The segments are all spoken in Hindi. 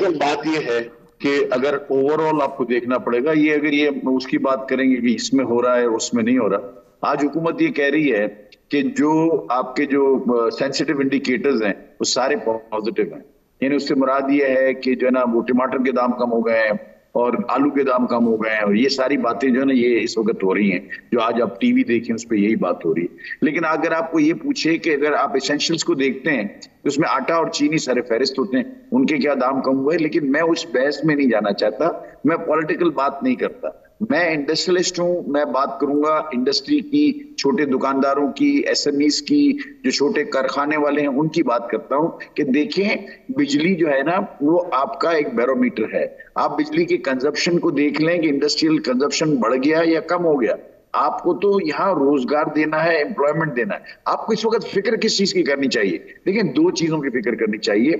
दरअसल बात यह है कि अगर ओवरऑल आपको देखना पड़ेगा, ये अगर ये उसकी बात करेंगे कि इसमें हो रहा है उसमें नहीं हो रहा, आज हुकूमत ये कह रही है कि जो आपके जो सेंसिटिव इंडिकेटर्स हैं वो सारे पॉजिटिव हैं। यानी उससे मुराद ये है कि जो है ना वो टमाटर के दाम कम हो गए हैं और आलू के दाम कम हो गए हैं, और ये सारी बातें जो है ना ये इस वक्त हो रही हैं, जो आज आप टीवी देखें उस पर यही बात हो रही है। लेकिन अगर आपको ये पूछे कि अगर आप एसेंशियल्स को देखते हैं तो उसमें आटा और चीनी सारे फहरिस्त होते हैं, उनके क्या दाम कम हुए। लेकिन मैं उस बहस में नहीं जाना चाहता, मैं पॉलिटिकल बात नहीं करता, मैं इंडस्ट्रियलिस्ट हूं। मैं बात करूंगा इंडस्ट्री की, छोटे दुकानदारों की, एसएमईज की, जो छोटे कारखाने वाले हैं उनकी बात करता हूं कि देखें बिजली जो है ना वो आपका एक बैरोमीटर है। आप बिजली के कंजप्शन को देख लें कि इंडस्ट्रियल कंजप्शन बढ़ गया या कम हो गया। आपको तो यहाँ रोजगार देना है, एम्प्लॉयमेंट देना है। आपको इस वक्त फिक्र किस चीज की करनी चाहिए? देखिए, दो चीजों की फिक्र करनी चाहिए।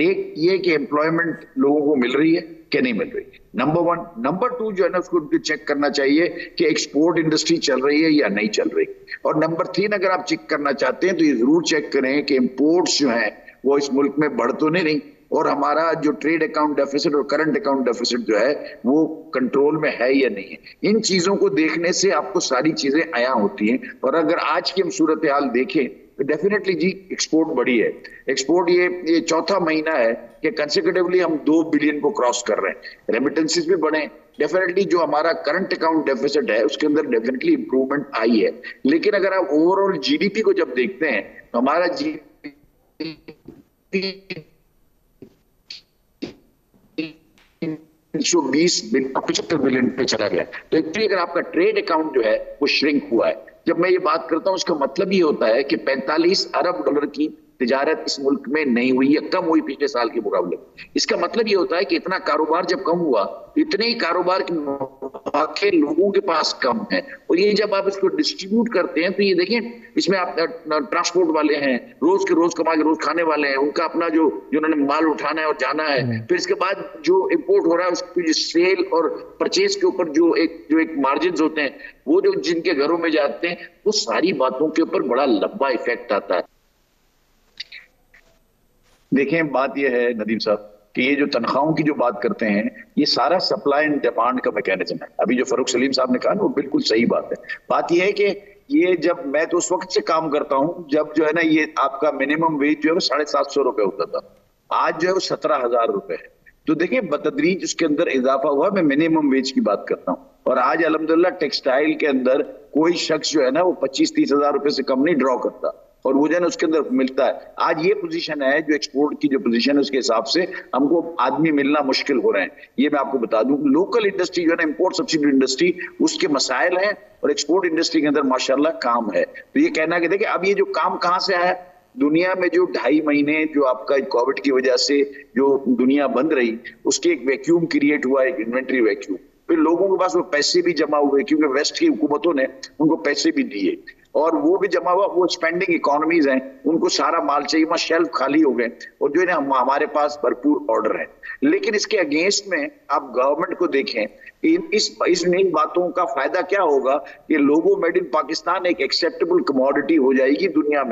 एक ये कि एम्प्लॉयमेंट लोगों को मिल रही है कि नहीं मिल रही, नंबर वन। नंबर टू जो है ना उसको चेक करना चाहिए कि एक्सपोर्ट इंडस्ट्री चल रही है या नहीं चल रही। और नंबर तीन, अगर आप चेक करना चाहते हैं तो ये जरूर चेक करें कि इम्पोर्ट्स जो है वो इस मुल्क में बढ़ तो नहीं, और हमारा जो ट्रेड अकाउंट डेफिसिट और करंट अकाउंट डेफिसिट जो है वो कंट्रोल में है या नहीं है। इन चीजों को देखने से आपको सारी चीजें आया होती हैं। और अगर आज की हम सूरत हाल देखें तो डेफिनेटली जी एक्सपोर्ट बढ़ी है। एक्सपोर्ट ये चौथा महीना है कि कंसेक्यूटिवली हम 2 बिलियन को क्रॉस कर रहे हैं। रेमिटेंसेस भी बढ़े। डेफिनेटली जो हमारा करंट अकाउंट डेफिसिट है उसके अंदर डेफिनेटली इंप्रूवमेंट आई है। लेकिन अगर आप ओवरऑल जीडीपी को जब देखते हैं तो हमारा जीडीपी 320 बिलियन 75 बिलियन पे चला गया। तो एक्चुअली अगर आपका ट्रेड अकाउंट जो है वो श्रिंक हुआ है। जब मैं ये बात करता हूं इसका मतलब ये होता है कि 45 अरब डॉलर की तिजारत इस मुल्क में नहीं हुई या कम हुई पिछले साल के मुकाबले। इसका मतलब ये होता है कि इतना कारोबार जब कम हुआ, इतने ही कारोबार के मौके लोगों के पास कम है। और ये जब आप इसको डिस्ट्रीब्यूट करते हैं तो ये देखें, इसमें आप ट्रांसपोर्ट वाले हैं, रोज के रोज कमा के रोज खाने वाले हैं, उनका अपना जो उन्होंने माल उठाना है और जाना है। फिर इसके बाद जो इम्पोर्ट हो रहा है उसकी सेल और परचेज के ऊपर जो एक मार्जिन होते हैं वो जो जिनके घरों में जाते हैं, वो सारी बातों के ऊपर बड़ा लंबा इफेक्ट आता है। देखें, बात यह है नदीम साहब कि ये जो तनख्वाहों की जो बात करते हैं ये सारा सप्लाई एंड डिमांड का मैकेनिज्म है। अभी जो फरूख सलीम साहब ने कहा ना वो बिल्कुल सही बात है। बात यह है कि ये जब मैं तो उस वक्त से काम करता हूं जब जो है ना ये आपका मिनिमम वेज जो है वो 750 रुपए होता था, आज जो है वो 17,000 रुपए है। तो देखिए बतदरीज उसके अंदर इजाफा हुआ। मैं मिनिमम वेज की बात करता हूँ। और आज अल्हम्दुलिल्लाह टेक्सटाइल के अंदर कोई शख्स जो है ना वो 25-30 हजार रुपए से कम नहीं ड्रॉ करता, और वो जो है ना उसके अंदर मिलता है। आज ये पोजीशन है जो एक्सपोर्ट की जो पोजीशन है उसके हिसाब से हमको आदमी मिलना मुश्किल हो रहे हैं। ये मैं आपको बता दूं, लोकल इंडस्ट्री जो है ना इंपोर्ट सब्सिडी इंडस्ट्री उसके मसाइल हैं, और एक्सपोर्ट इंडस्ट्री के अंदर माशाल्लाह काम है। तो ये कहना कि देखिए अब ये जो काम कहां से आया, दुनिया में जो 2.5 महीने जो आपका कोविड की वजह से जो दुनिया बंद रही उसके एक वैक्यूम क्रिएट हुआ, एक इन्वेंट्री वैक्यूम। फिर लोगों के पास वो पैसे भी जमा हुए क्योंकि वेस्ट की हुकूमतों ने उनको पैसे भी दिए, और वो भी जमा हुआ। वो स्पेंडिंग इकोनॉमीज हैं, उनको सारा माल चाहिए, वहां शेल्फ खाली हो गए, और जो है ना हमारे पास भरपूर ऑर्डर है। लेकिन इसके अगेंस्ट में आप गवर्नमेंट को देखें, इन बातों का फायदा क्या होगा कि लोगो मेड इन पाकिस्तान एक एक्सेप्टेबल कमोडिटी हो जाएगी दुनिया में।